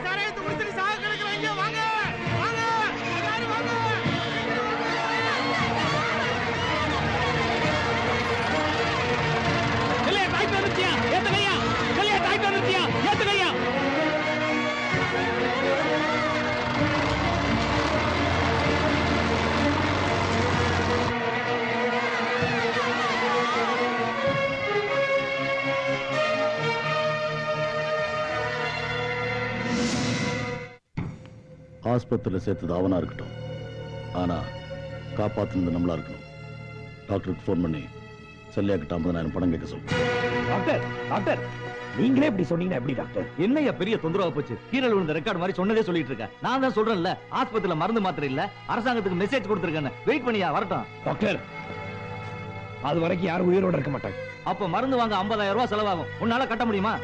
சாராயத்தை குடிச்சிட்டு சாக கிடக்குறாங்க. வாங்க வாங்க எல்லாரும் வாங்க. கல்லையா தாய்க்கு வந்துட்டியா? ஏத்துக்கையா. கல்லையா தாய்க்கு வந்துட்டியா? ஏத்துக்கையா. ஆஸ்பத்திரியில் சேர்த்தது அவனா இருக்கட்டும், ஆனா காப்பாத்துனது நம்மளா இருக்கணும். டாக்டருக்கு போன் பண்ணி செல்லியா கிட்ட 50,000 பணம் கேட்க சொல்லு. டாக்டர் டாக்டர் நீங்களே இப்படி சொன்னீங்கன்னா எப்படி டாக்டர்? என்னையா பெரிய தொந்தரவா போச்சு? கீழே விழுந்த ரெக்கார்ட் மாதிரி சொன்னதே சொல்லிட்டு இருக்க. நான் தான் சொல்றேன்ல, ஆஸ்பத்திரியில மருந்து மாத்திரை இல்ல, அரசாங்கத்துக்கு மெசேஜ் கொடுத்துருக்கேன். வெயிட் பண்ணியா வரட்டும். டாக்டர் அது வரைக்கும் யாரும் உயிரோட இருக்க மாட்டாங்க. அப்ப மருந்து வாங்க 50,000 ரூபாய் செலவாகும். உன்னால கட்ட முடியுமா?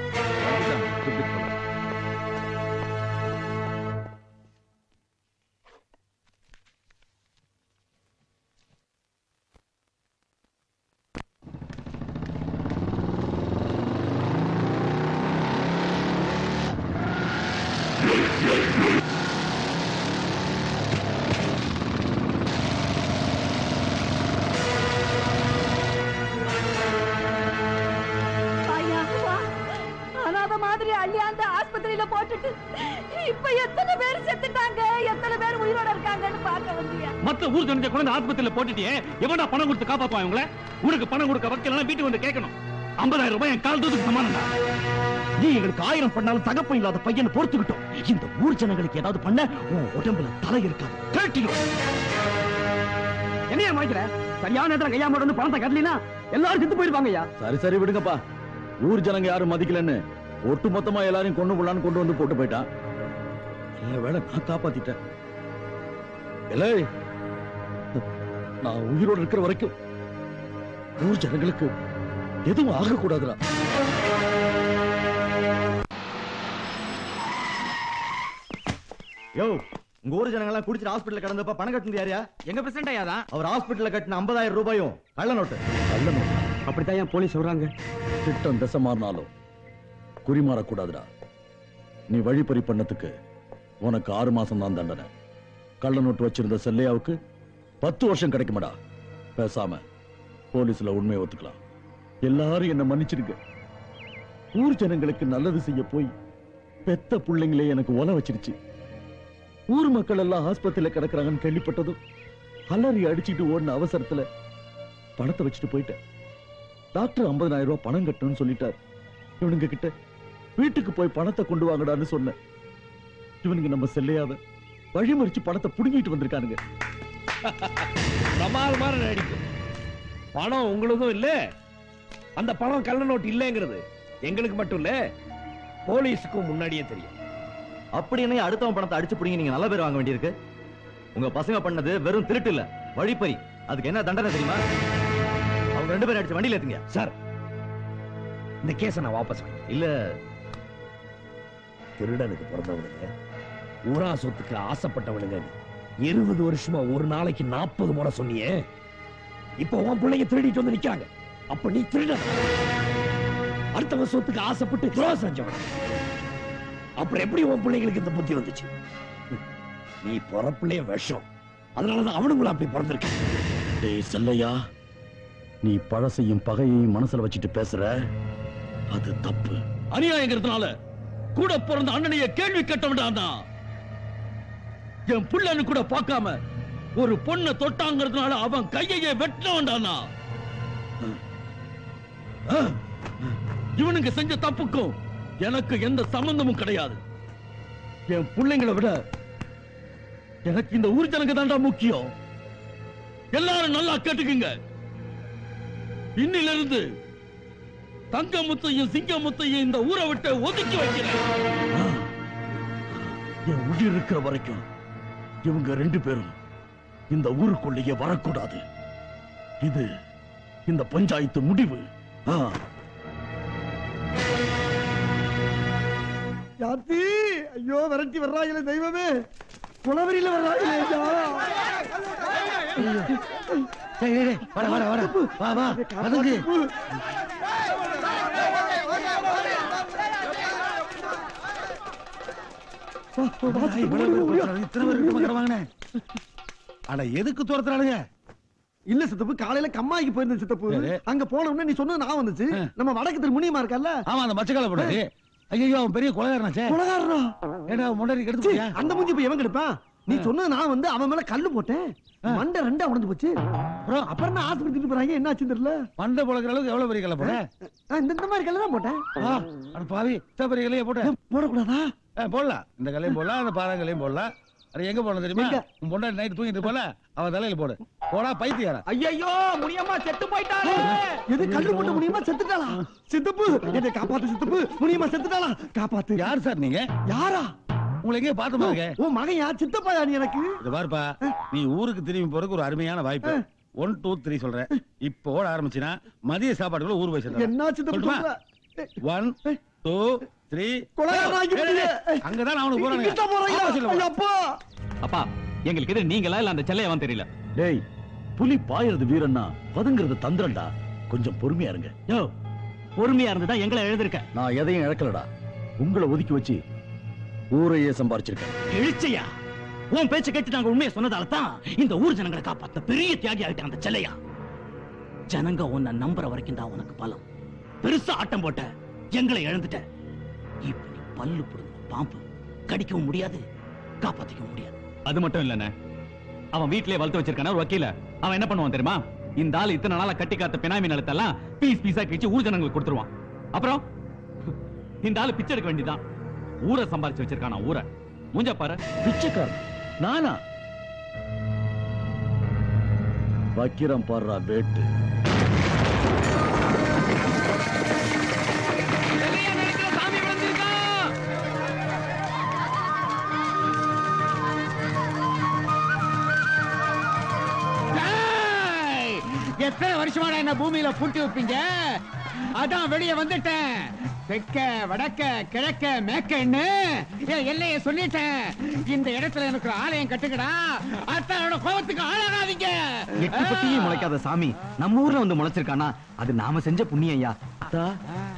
மாதிரி அள்ளியாந்து ஆஸ்பத்திரியில போட்டுட்டு இப்ப எத்தனை பேர் செத்துட்டாங்க, எத்தனை பேர் உயிரோட இருக்காங்கன்னு பார்க்க வந்தியா? மத்த ஊர் ஜனங்க கொண்டு ஆஸ்பத்திரியில போட்டுட்டியே, எவனா பணம் கொடுத்து காப்பாத்துவா இவங்கள? உனக்கு பணம் கொடுக்க வக்கீலனா வீட்டுக்கு வந்து கேட்கணும். 50,000 ரூபாய் என் கால் தூத்துக்கு சமானம்டா. நீ எங்களுக்கு 1000 பண்ணாலும் தகப்பம் இல்லாத பையனை பொறுத்துக்கிட்டோம். இந்த ஊர் ஜனங்களுக்கு ஏதாவது பண்ண உன் உடம்புல தலை இருக்காது, கேட்டிடும். என்னையா மாய்க்கிற? சரியான நேரத்துல கையாம வந்து பணத்தை கட்டலினா எல்லாரும் செத்து போயிருப்பாங்கய்யா. சரி சரி விடுங்கப்பா. ஊர் ஜனங்க யாரும் மதிக்கலன்னு ஒட்டு மொத்தமா எல்லாரையும் கொண்டு போடலான்னு கொண்டு வந்து போட்டு போயிட்டான். இல்ல வேலை நான் காப்பாத்திட்டேன். இல்லை, நான் உயிரோடு இருக்கிற வரைக்கும் ஊர் ஜனங்களுக்கு எதுவும் ஆகக்கூடாதுடா. யோ, உங்க ஊர் ஜனங்க குடிச்சிட்டு ஹாஸ்பிடல்ல கிடந்தப்ப பணம் கட்டினது யாரையா? எங்க பிரசிடண்ட் ஐயா தான். அவர் ஹாஸ்பிடல்ல கட்டின 50,000 ரூபாயும் கள்ள நோட்டு. நல்ல நோட்டு. அப்படித்தான் என் போலீஸ் சொல்றாங்க. திட்டம் திசை மாறினாலும் குறிமாறக்கூடாதுடா. நீ வழிப்பறி பண்ணதுக்கு உனக்கு 6 மாசம் தான் தண்டனை. கள்ள நோட்டு வச்சிருந்த செல்லையாவுக்கு 10 வருஷம் கிடைக்குமாடா. பேசாம போலீஸ்ல உண்மையை ஒத்துக்கலாம். எல்லாரும் என்ன மன்னிச்சிருங்க. ஊர் ஜனங்களுக்கு நல்லது செய்ய போய் பெத்த பிள்ளைங்களே எனக்கு ஒல வச்சிருச்சு. ஊர் மக்கள் எல்லாம் ஆஸ்பத்திரியில கிடக்குறாங்கன்னு கேள்விப்பட்டதும் அலறி அடிச்சுட்டு ஓடின அவசரத்துல பணத்தை வச்சுட்டு போயிட்டேன். டாக்டர் 50,000 ரூபாய் பணம் கட்டணும்னு சொல்லிட்டார். இவனுங்க கிட்ட வீட்டுக்கு போய் பணத்தை கொண்டு வாங்கடான்னு சொன்னேன். இவனுங்க நம்ம செல்லையாவ வழிமறிச்சு பணத்தை புடுங்கிட்டு வந்திருக்கானுங்க. பிரமாதமான நடிப்பு. பணம் உங்களுக்கும் இல்ல, அந்த பணம் கள்ள நோட்டு இல்லங்கிறது எங்களுக்கு மட்டும் இல்ல, போலீஸுக்கும் முன்னாடியே தெரியும். அப்படி என்ன அடுத்தவன் பணத்தை அடிச்சு புடிங்க நீங்க நல்ல பேர் வாங்க வேண்டியிருக்கு? உங்க பசங்க பண்ணது வெறும் திருட்டு இல்ல, வழிப்பறி. அதுக்கு என்ன தண்டனை தெரியுமா? அவங்க 2 பேரும் அடிச்சு வண்டியில ஏத்துங்க. சார், இந்த கேஸை நான் வாபஸ் இல்ல, திருடனுக்கு பிறந்தவனுங்க, ஊரா சொத்துக்கு ஆசைப்பட்டவனுங்க. 20 வருஷமா ஒரு நாளைக்கு 40 முறை சொன்னியே. இப்போ உன் பிள்ளைங்க திருடிட்டு வந்து நிக்கிறாங்க. அப்ப நீ திருடன், அடுத்தவன் சொத்துக்கு ஆசைப்பட்டு துரோகம் செஞ்சவன். அப்புறம் எப்படி உன் பிள்ளைங்களுக்கு இந்த புத்தி வந்துச்சு? நீ பிறப்புலயே விஷம். அதனாலதான் அவனுங்களும் அப்படி பிறந்திருக்க. டேய் செல்லையா, நீ பழசையும் பகையையும் மனசுல வச்சுட்டு பேசுற, அது தப்பு. அநியாயங்கிறதுனால கூட பிறந்த அண்ணனைய கேள்வி கேட்டவன்டா. என் புள்ளன்னு கூட பார்க்காம ஒரு பொண்ணை தொட்டாங்கிறதுனால அவன் கையையே வெட்டவன்டானா. இவனுங்க செஞ்ச தப்புக்கும் எனக்கு எந்த சம்பந்தமும் கிடையாது. என் பிள்ளைங்களை விட எனக்கு இந்த ஊர் ஜனங்க தான்டா முக்கியம். எல்லாரும் நல்லா கேட்டுக்குங்க. இன்னிலிருந்து தங்கமுத்தையும் சிங்கமுத்தையும் இந்த ஊரை விட்டு ஒதுக்கி வைக்கிறேன். என் உயிர் இருக்கிற வரைக்கும் இவங்க 2 பேரும் இந்த ஊருக்குள்ளேயே வரக்கூடாது. இது இந்த பஞ்சாயத்து முடிவு. யாத்தி, ஐயோ விரட்டி வர்றாங்களே தெய்வமே, குளவரியில வர்றாங்களே. அட எதுக்கு துரத்துறானுங்க? இல்ல சித்தப்பு, காலையில கம்மாய்க்கு போயிருந்த சித்தப்பு. அங்க போன உடனே நீ சொன்னது நான் வந்துச்சு. நம்ம வடக்கு திரு முனியமா இருக்கல்ல, ஆமா அந்த மச்சக்கால போடாது. ஐயோ அவன் பெரிய கொலைகாரனாச்சே. கொலகாரனா? ஏடா முன்னாடி கெடுத்து போயா? அந்த மூஞ்சி போய் எவன் கெடுப்பான்? நீ சொன்னது நான் வந்து அவன் மேல கல்லு போட்டேன். மண்டை ரெண்டா உடைஞ்சு போச்சு. அப்புறம் நான் ஆஸ்பத்திரிக்கு போறாங்க, என்ன ஆச்சுன்னு தெரியல. மண்டை பொழக்கிற அளவுக்கு எவ்வளவு பெரிய கல்ல போட? இந்த மாதிரி கல்லு தான் போட்டேன். அட பாவி, இத்த பெரிய கல்லையே போட்ட? போடக்கூடாதா? போடலாம். இந்த கல்லையும் போடலாம், அந்த பாறாங்கல்லையும் போடலாம். அது எங்க போடணும் தெரியுமா? உன் பொண்டாட்டி நைட் தூங்கிட்டு போல அவன் தலையில போடு. போடா பைத்தியாரா. ஐயோ முனியம்மா செத்து போயிட்டாளே. எது கல்லு போட்டு முனியமா செத்துட்டாளா? சித்தப்பு என்னை காப்பாத்து சித்தப்பு, முனியமா செத்துட்டாளா? காப்பாத்து. யார் சார் நீங்க? யாரா? உங்களை எங்கேயும் பார்த்த மாதிரி இருக்கே. உன் மகன் யார்? சித்தப்பாயா நீ எனக்கு? இது பாருப்பா, நீ ஊருக்கு திரும்பி போறதுக்கு ஒரு அருமையான வாய்ப்பு. 1 2 3 சொல்றேன். இப்போ ஓட ஆரம்பிச்சினா மதிய சாப்பாடுக்குள்ள ஊர் போய் சேர்ந்து. என்ன சித்தப்பு? 1 2 3. அங்கதான் அவனுக்கு போறானுங்க. அப்பா எங்களுக்கு எதிர நீங்களா இல்ல அந்த செல்லையவன் தெரியல. டேய், புலி பாயறது வீரன்னா பதுங்கிறது தந்திரம்டா. கொஞ்சம் பொறுமையா இருங்க. யோ, பொறுமையா இருந்துதான் எங்களை எழுதிருக்க. நான் எதையும் இழக்கலடா. உங்களை ஒதுக்கி வச்சு ஊரையே சம்பாரிச்சிருக்கேன். எழுச்சையா, உன் பேச்ச கேட்டு நாங்க உண்மையை சொன்னதால தான் இந்த ஊர் ஜனங்களை காப்பாத்த பெரிய தியாகி ஆகிட்டான் அந்த செல்லையா. ஜனங்க உன்னை நம்புற வரைக்கும் தான் உனக்கு பலம். பெருசா ஆட்டம் போட்ட, எங்களை இழந்துட்ட. இப்படி பல்லு புடுங்க பாம்பு கடிக்கவும் முடியாது, காப்பாத்திக்கவும் முடியாது. அது மட்டும் இல்லண்ணே, அவன் வீட்லயே வளர்த்து வச்சிருக்கான ஒரு வக்கீல. அவன் என்ன பண்ணுவான் தெரியுமா? இந்த ஆள் இத்தனை நாளா கட்டி காத்த பினாமி நிலத்தெல்லாம் பீஸ் பீஸா கிழிச்சு ஊர் ஜனங்களுக்கு கொடுத்துருவான். அப்புறம் இந்த ஆளு பிச்சை எடுக்க வேண்டியதான். ஊரை சம்பாரிச்சு வச்சிருக்கானா ஊரை. மூஞ்ச பாரு. பிச்சைக்காரன் நானா? வக்கிரம் பாடுறா வேட்டு. சாமி வந்திருக்கா. எத்தனை வருஷமாடா என்ன பூமியில பூட்டி வைப்பீங்க? அதான் வெளியே வந்துட்டேன். தெற்க வடக்க கிழக்க மேக்கன்னு எல்லைய சொல்லிட்டேன். இந்த இடத்துல எனக்கு ஆலயம் கட்டுக்கடா. அத்தனோட கோபத்துக்கு ஆளாகாதீங்க. எட்டு பத்தியும் முளைக்காத சாமி நம்ம ஊர்ல வந்து முளைச்சிருக்கானா அது நாம செஞ்ச புண்ணியம் ஐயா. அத்தா,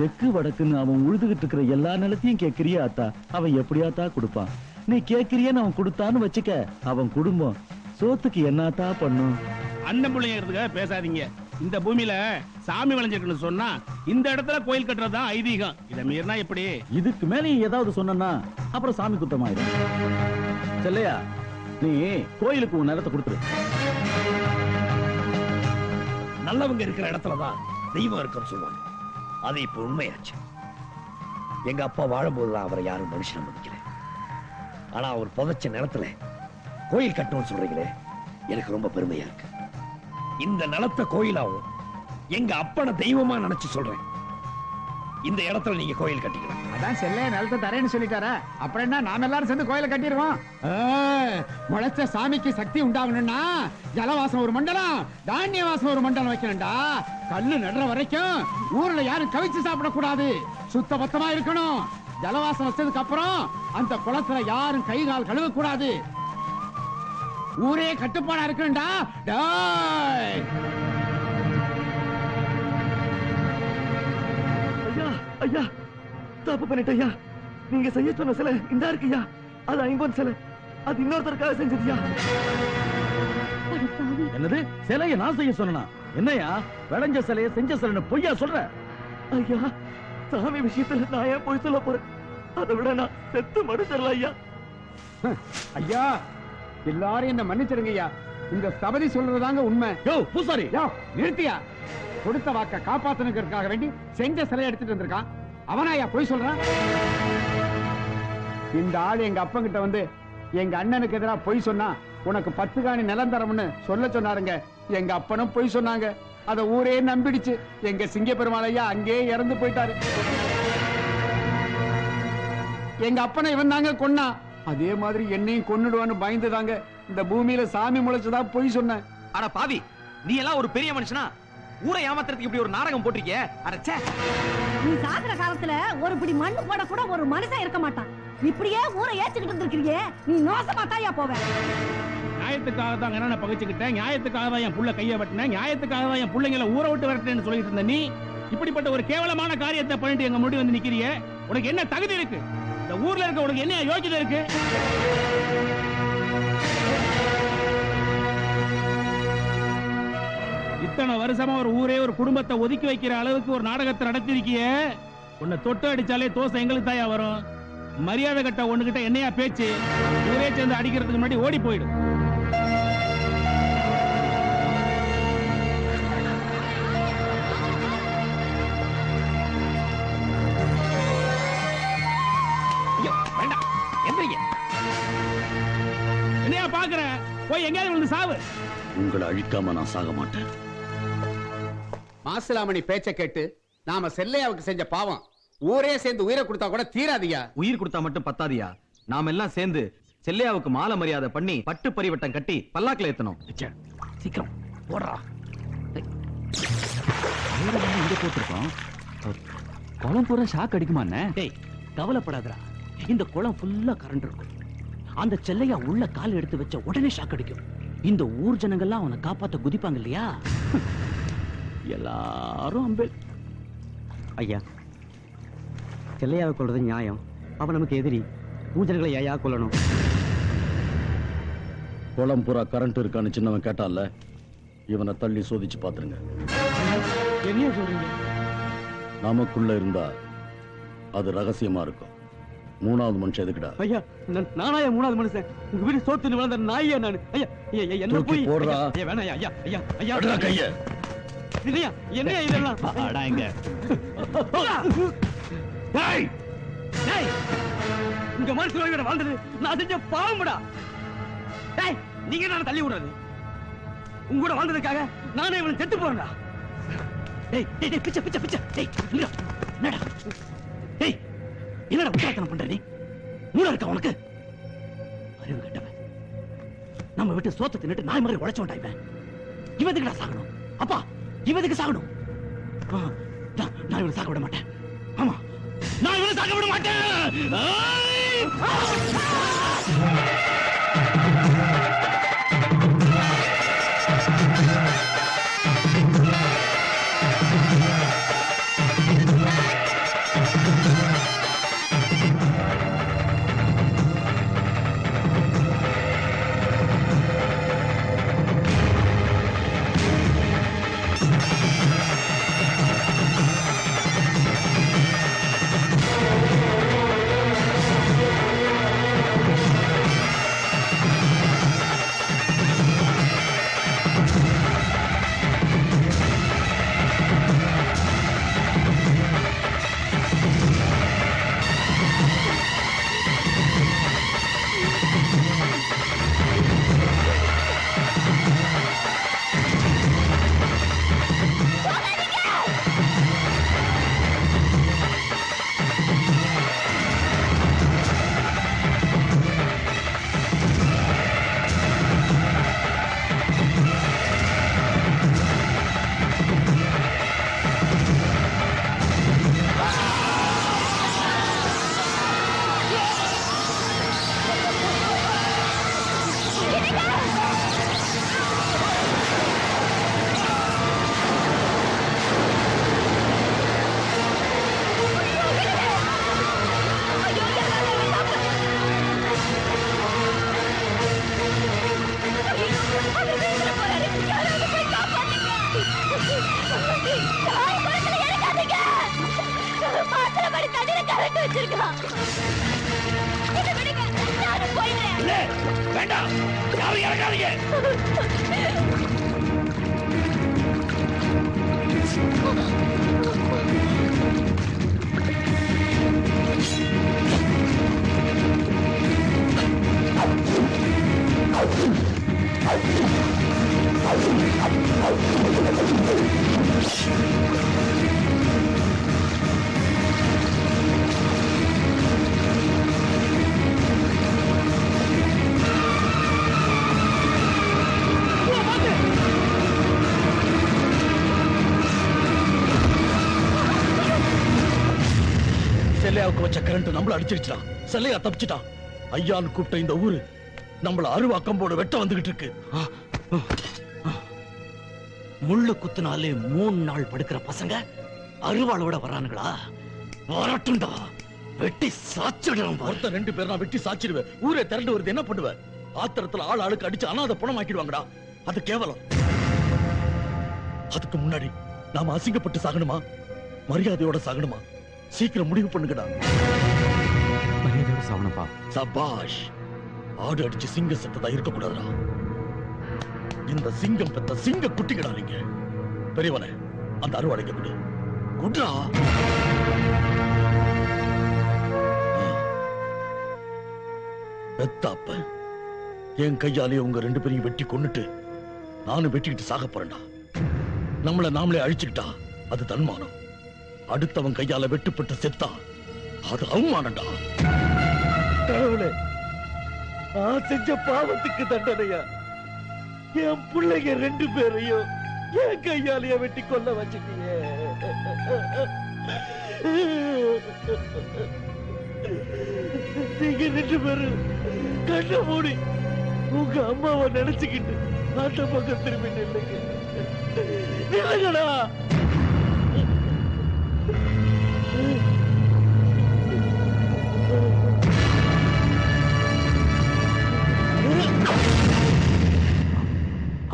தெற்கு வடக்குன்னு அவன் உழுதுகிட்டு இருக்கிற எல்லா நிலத்தையும் கேட்கிறியா அத்தா? அவன் எப்படியாத்தா கொடுப்பான்? நீ கேட்கிறியன்னு அவன் கொடுத்தான்னு வச்சுக்க, அவன் குடும்பம் சோத்துக்கு என்னத்தா பண்ணும்? அண்ணன் பிள்ளைங்கிறதுக்காக பேசாதீங்க. இந்த பூமியில சாமி விளைஞ்சிருக்குன்னு சொன்னா இந்த இடத்துல கோயில் கட்டுறதுதான் ஐதீகம். இதை மீறினா எப்படி? இதுக்கு மேல ஏதாவது சொன்னா அப்புறம் சாமி குத்தமாயிடும். செல்லையா, நீ கோயிலுக்கு உன் நிலத்தை கொடுத்துரு. நல்லவங்க இருக்கிற இடத்துலதான் தெய்வம் இருக்குன்னு சொல்லுவாங்க. அது இப்ப உண்மையாச்சு. எங்க அப்பா வாழும்போதுதான் அவரை யாரும் மனுஷன் மதிக்கல. ஆனா அவர் புதைச்ச நிலத்துல கோயில் கட்டணும்னு சொல்றீங்களே, எனக்கு ரொம்ப பெருமையா இருக்கு. இந்த நிலத்தை கோயிலாவும் எங்க அப்பனை தெய்வமா நினைச்சு சொல்றேன். இந்த இடத்துல நீங்க கோயில் கட்டிக்கலாம். அதான் செல்ல நிலத்தை தரேன்னு சொல்லிட்டாரா, அப்புறம் என்ன நாம எல்லாரும் சேர்ந்து கோயில கட்டிடுவோம். முளைச்ச சாமிக்கு சக்தி உண்டாகணும்னா ஜலவாசம் ஒரு மண்டலம், தானிய வாசம் ஒரு மண்டலம் வைக்கணும்டா. கல்லு நடுற வரைக்கும் ஊர்ல யாரும் கவிச்சு சாப்பிடக்கூடாது, சுத்த பத்தமா இருக்கணும். ஜலவாசம் வச்சதுக்கு அப்புறம் அந்த குளத்துல யாரும் கை கால் கழுவ கூடாது. ஊரே கட்டுப்பாடா இருக்கணும்டா. ஐயா ஐயா, தப்பு பண்ணிட்டேயா. நீங்க செய்ய சொன்ன சிலை இந்த இருக்குயா, அது 50 சிலை. அது இன்னொருத்தருக்காக செஞ்சதுயா. என்னது? சிலையை நான் செய்ய சொன்னா என்னையா? விளைஞ்ச சிலையை செஞ்ச சிலைன்னு பொய்யா சொல்ற? ஐயா, சாமி விஷயத்துல நான் ஏன் போய் சொல்ல போறேன்? அதை விட நான் செத்து மனுஷர்ல ஐயா. ஐயா, எல்லாரும் என்ன மன்னிச்சிருங்க ஐயா. இந்த ஸ்தபதி சொல்றதாங்க உண்மை. யோ பூசாரி, யோ நிறுத்தியா. கொடுத்த வாக்க காப்பாத்தனுக்காக வேண்டி செஞ்ச சிலை எடுத்துட்டு வந்திருக்கான். அவனாயா போய் சொல்றான்? இந்த ஆள் எங்க அப்பன் கிட்ட வந்து எங்க அண்ணனுக்கு எதிராக பொய் சொன்னா உனக்கு 10 காணி நிலம் தரம்னு சொல்ல சொன்னாருங்க. எங்க அப்பனும் பொய் சொன்னாங்க. அத ஊரே நம்பிடுச்சு. எங்க சிங்க பெருமாள் ஐயா அங்கேயே இறந்து போயிட்டாரு. எங்க அப்பனை இவன் தாங்க கொன்னா. அதே மாதிரி என்னையும் கொன்னுடுவான்னு பயந்துதாங்க இந்த பூமியில சாமி முளைச்சதா பொய் சொன்னேன். அட பாவி, நீ எல்லாம் ஒரு பெரிய மனுஷனா? ஊரை ஏமாத்துறதுக்கு இப்படி ஒரு நாடகம் போட்டிருக்கே. அடச்சே, நீ சாகுற காலத்துல ஒரு பிடி மண்ணு போட கூட ஒரு மனுஷன் இருக்க மாட்டான். இப்படியே ஊரை ஏச்சுக்கிட்டு இருந்திருக்கீங்க, நீ நோசமா தாயா போவ. நியாயத்துக்காக தான் நான் பகிச்சுக்கிட்டேன், நியாயத்துக்காக தான் என் புள்ள கையை வெட்டினேன், நியாயத்துக்காக தான் என் பிள்ளைங்களை ஊரை விட்டு வரட்டேன்னு சொல்லிட்டு இருந்த நீ இப்படிப்பட்ட ஒரு கேவலமான காரியத்தை பண்ணிட்டு எங்க முன்னாடி வந்து நிக்கிறியே, உனக்கு என்ன தகுதி இருக்கு? இந்த ஊர்ல இருக்க உனக்கு என்ன யோக்கியதை இருக்கு? இத்தனை வருஷமா ஒரு ஊரே ஒரு குடும்பத்தை ஒதுக்கி வைக்கிற அளவுக்கு ஒரு நாடகத்தை நடத்திருக்கிய. உன்னை தொட்டு அடிச்சாலே தோசை எங்களுக்கு தாயா வரும். மரியாதை கட்ட ஒண்ணுகிட்ட என்னையா பேச்சு? ஊரே சேர்ந்து அடிக்கிறதுக்கு முன்னாடி ஓடி போயிடு. என்னையா பாக்குற? போய் எங்கேயாவது வந்து சாவு. உங்களை அழிக்காம நான் சாக மாட்டேன். மாசிலாமணி பேச்ச கேட்டு நாம செல்லையாவுக்கு செஞ்ச பாவம் ஊரே சேர்ந்து உயிரை கொடுத்தா கூட தீராதியா. உயிர் கொடுத்தா மட்டும் பத்தாதியா, நாம எல்லாம் சேர்ந்து செல்லையாவுக்கு மாலை மரியாதை பண்ணி பட்டு பரிவட்டம் கட்டி பல்லாக்கில் ஏத்தணும். சீக்கிரம் போடுறா. இங்க போட்டிருக்கோம். குளம் பூரா ஷாக் அடிக்குமா? டேய் கவலைப்படாதடா, இந்த குளம் ஃபுல்லா கரண்ட் இருக்கும். அந்த செல்லையா உள்ள கால் எடுத்து வச்ச உடனே ஷாக் அடிக்கும். இந்த ஊர் ஜனங்கள்லாம் அவனை காப்பாத்த குதிப்பாங்க இல்லையா? எல்லாரும் அம்பேல். ஐயா, செல்லையாவை கொள்றது நியாயம். அவன் நமக்கு எதிரி. ஊஜனங்களை ஐயா கொல்லணும். குளம் பூரா கரண்ட் இருக்கான்னு சின்னவன் கேட்டான்ல, இவனை தள்ளி சோதிச்சு பாத்துருங்க. என்ன சொல்றீங்க? நமக்குள்ள இருந்தா அது ரகசியமா இருக்கும். மூணாவது மனுஷன் எதுக்குடா? ஐயா, நானாயா மூணாவது மனுஷன்? உங்க வீடு சோத்து வளர்ந்த நாயா நானு. ஐயா என்ன தூக்கி போய் போடுறா. ஐயா வேணாம் ஐயா. ஐயா ஐயா அடுறா கைய. இல்லையா என்னையா இதெல்லாம்? அடா இங்க. டேய் டேய், உங்க மனசுல வேற வாழ்ந்தது நான் செஞ்ச பாவம்டா. டேய் நீங்க என்ன தள்ளி விடுறது? உங்க கூட வாழ்ந்ததுக்காக நானே இவனை செத்து போறேன்டா. டேய் டேய் டேய் பிச்சை பிச்சை பிச்சை. டேய் நில்லுடா. என்னடா? டேய் என்னடா உத்தாத்தனம் பண்ற நீ? மூளை இருக்கா உனக்கு? அறிவு கட்டவன். நம்ம விட்டு சோத்த தின்னுட்டு நாய் மாதிரி உழைச்சோண்டா இவன். இவன் எதுக்குடா சாகணும்? அப்பா இவன் எதுக்கு சாகணும்? நான் இவனை சாக விட மாட்டேன். ஆமா நான் இவனை சாக விட மாட்டேன். வேண்டாம், யாரும் இறங்காதீங்க. செல்லையாவுக்கு வச்ச கரண்ட் நம்மள அடிச்சிருச்சான். செல்லையா தப்பிச்சிட்டான். ஐயான்னு கூப்பிட்ட இந்த ஊரு நம்மள அருவாக்கம்போடு வெட்ட வந்துகிட்டு இருக்கு. முள்ளு குத்துனாலே 3 நாள் படுக்கிற பசங்க அருவாளோட வரானுங்களா? வரட்டும்டா, வெட்டி சாச்சிடுறோம். ஒருத்தர் 2 பேர் நான் வெட்டி சாச்சிடுவேன். ஊரே திரண்டு வருது, என்ன பண்ணுவேன்? ஆத்திரத்துல ஆளுக்கு அடிச்சு அனாதை பணமாக்கிடுவாங்கடா. அது கேவலம். அதுக்கு முன்னாடி நாம அசிங்கப்பட்டு சாகணுமா, மரியாதையோட சாகணுமா? சீக்கிரம் முடிவு பண்ணுங்கடா. மரியாதையோட சாவனப்பா. சபாஷ். ஆடு அடிச்சு சிங்க செத்ததா இருக்க கூடாதுடா. இந்த சிங்கம் பெத்த சிங்க குட்டிங்கடா நீங்க. பெரியவனே, அந்த அறுவாடைக்கு விடு. குட்ரா. பெத்தாப்ப என் கையாலே உங்க 2 பேரையும் வெட்டி கொன்னுட்டு நானும் வெட்டிக்கிட்டு சாக போறேன்டா. நம்மளை நாமளே அழிச்சுக்கிட்டா அது தன்மானம். அடுத்தவன் கையால வெட்டுப்பட்டு செத்தா அது அவமானம்டா. கடவுளே, நான் செஞ்ச பாவத்துக்கு தண்டனையா என் பிள்ளைங்க 2 பேரையும் என் கையாலேயே வெட்டி கொல்ல வச்சுட்டீங்க. நீங்க 2 பேரும் கண்ண மூடி உங்க அம்மாவை நினைச்சுக்கிட்டு அந்த பக்கம் திரும்பி நில்லுங்கடா.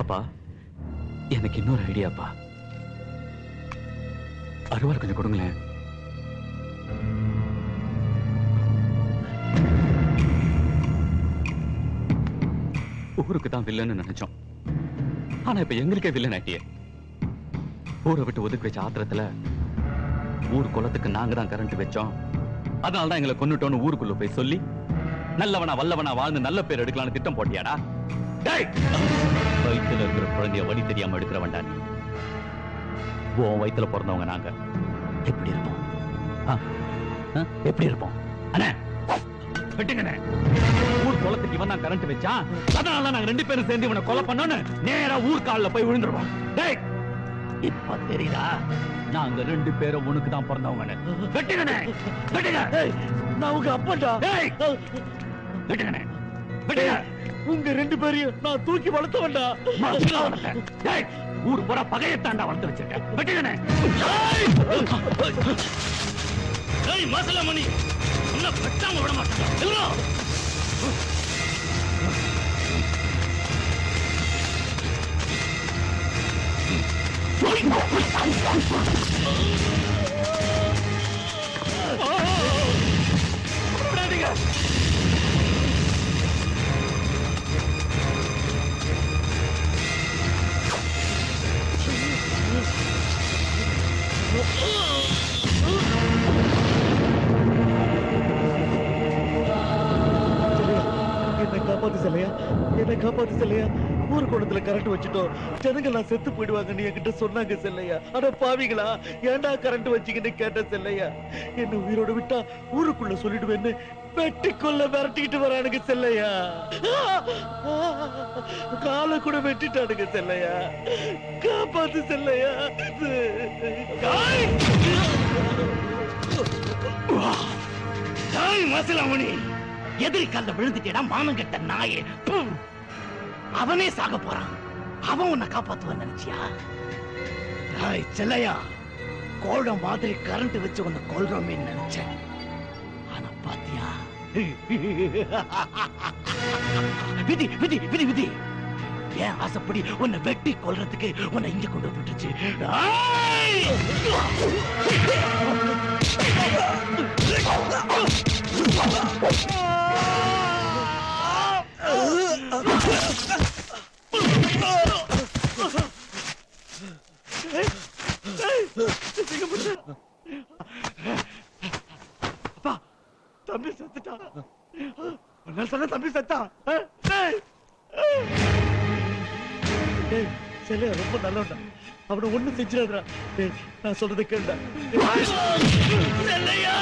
அப்பா, எனக்கு இன்னொரு ஐடியாப்பா. அருவாள் கொஞ்சம் கொடுங்களேன். ஊருக்கு தான் வில்லன்னு நினைச்சோம். ஆனா இப்ப எங்களுக்கே வில்லன் ஆட்டியே. ஊரை விட்டு ஒதுக்கி வச்ச ஆத்திரத்துல ஊர் குளத்துக்கு நாங்க தான் கரண்ட் வச்சோம். அதனாலதான் எங்களை கொன்னுட்டோன்னு ஊருக்குள்ள போய் சொல்லி நல்லவனா வல்லவனா வாழ்ந்து நல்ல பேர் எடுக்கலாம்னு திட்டம் போட்டியாடா. வயிற்றுல இருக்கிற குழந்தைய வழி தெரியாம எடுக்கிற வேண்டாம். நீ உன் வயிற்றுல பிறந்தவங்க நாங்க எப்படி இருப்போம்? எப்படி இருப்போம்? அண்ணே வெட்டுங்கண்ணே. ஊர் குளத்துக்கு இவன் தான் கரண்ட் வச்சான். அதனால நாங்க 2 பேரும் சேர்ந்து இவனை கொலை பண்ணோன்னு நேரா ஊர் கால்ல போய் விழுந்துருவோம். டேய், இப்ப தெரியுதா நாங்க 2 பேரும் உனக்கு தான் பிறந்தவங்க. வெட்டுங்கண்ணே, வெட்டுங்க. நான் உங்க அப்பாடா. வெட்டுங்கண்ணே, வெட்டுங்க. உங்க 2 பேரையும் நான் தூக்கி வளர்த்தவன்டா. டேய், ஊர் பூரா பகையத்தாண்டா வளர்த்து வச்சிருக்கேன். வெட்டுங்கண்ணே. ஏய் மசலமணி, உன்னை வெட்டாம விட மாட்டேன். இல்லையா? என்ன காப்பாத்து செல்லையா. ஊர் குளத்துல கரண்ட் வச்சுட்டோம், ஜனங்கள்லாம் செத்து போயிடுவாங்கன்னு என்கிட்ட சொன்னாங்க செல்லையா. ஆனா பாவிகளா, ஏன்டா கரண்ட் வச்சுக்கின்னு கேட்ட செல்லையா. என்ன உயிரோட விட்டா ஊருக்குள்ள சொல்லிடுவேன்னு வெட்டி கொல்ல விரட்டிக்கிட்டு வரானுங்க செல்லையா. காலை கூட வெட்டிட்டானுங்க செல்லையா. காப்பாத்து செல்லையா. மசலமணி, எதிரி கால விழுந்துட்டேடா மானம் கெட்ட நாயே. அவனே சாக போறான். அவன் உன்னை காப்பாத்துவான் நினைச்சியா? செல்லையா, கோழ மாதிரி கரண்ட் வச்சு உன்னை கொல்றோமே நினைச்சேன். ஆனா பாத்தியா, விதி விதி விதி விதி ஏன் ஆசைப்படி உன்னை வெட்டி கொல்றதுக்கு உன்னை இங்க கொண்டு விட்டுச்சு. தம்பி செத்துட்டா. சொன்ன தம்பி செத்தா. செல்ல ரொம்ப நல்லவன்டா. அவனை ஒண்ணும் செஞ்சிடாதா. நான் சொல்றதை கேளுடா. செல்லையா,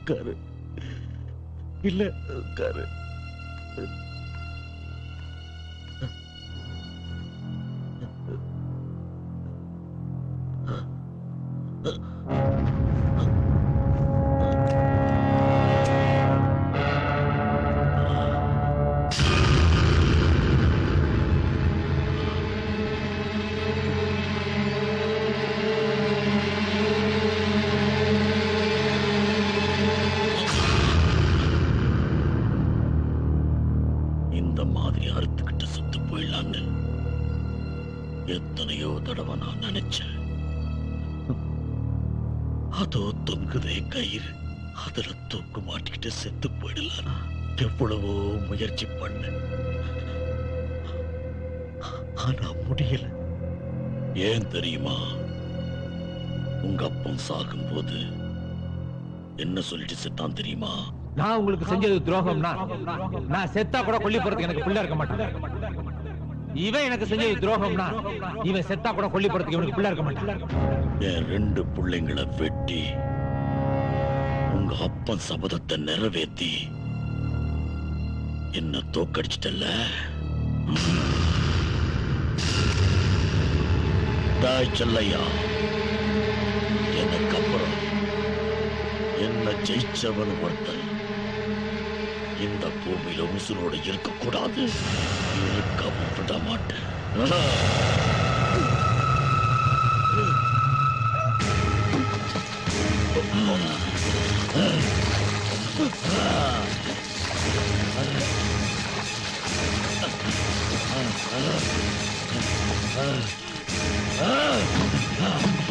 உட்காரு. இல்ல உட்காரு. இந்த மாதிரி அறுத்துக்கிட்டு சுத்து போயிடலான்னு எத்தனையோ தடவை நான் நினைச்சேன். அதோ தொங்குதே கயிறு, அதுல தூக்கு மாட்டிக்கிட்டு செத்து போயிடலாம் எவ்வளவோ முயற்சி பண்ண, ஆனா முடியல. ஏன் தெரியுமா? உங்க அப்பன் சாகும்போது என்ன சொல்லிட்டு செத்தான் தெரியுமா? நான் உங்களுக்கு செஞ்சது துரோகம்னா நான் செத்தா கூட கொல்லி போறதுக்கு எனக்கு பிள்ளை இருக்க மாட்டேன். இவன் எனக்கு செஞ்சது துரோகம்னா இவன் செத்தா கூட கொல்லி போறதுக்கு இவனுக்கு பிள்ளை இருக்க மாட்டேன். என் 2 பிள்ளைங்களை வெட்டி உங்க அப்பன் சபதத்தை நிறைவேத்தி என்ன தோக்கடிச்சிட்டல்ல. தாய் செல்லையா, எனக்கு அப்புறம் என்ன ஜெயிச்சவன் ஒருத்தன் இந்த பூமியில உசுரோட இருக்கக்கூடாது, இருக்கவும் விட மாட்டேன். Ah!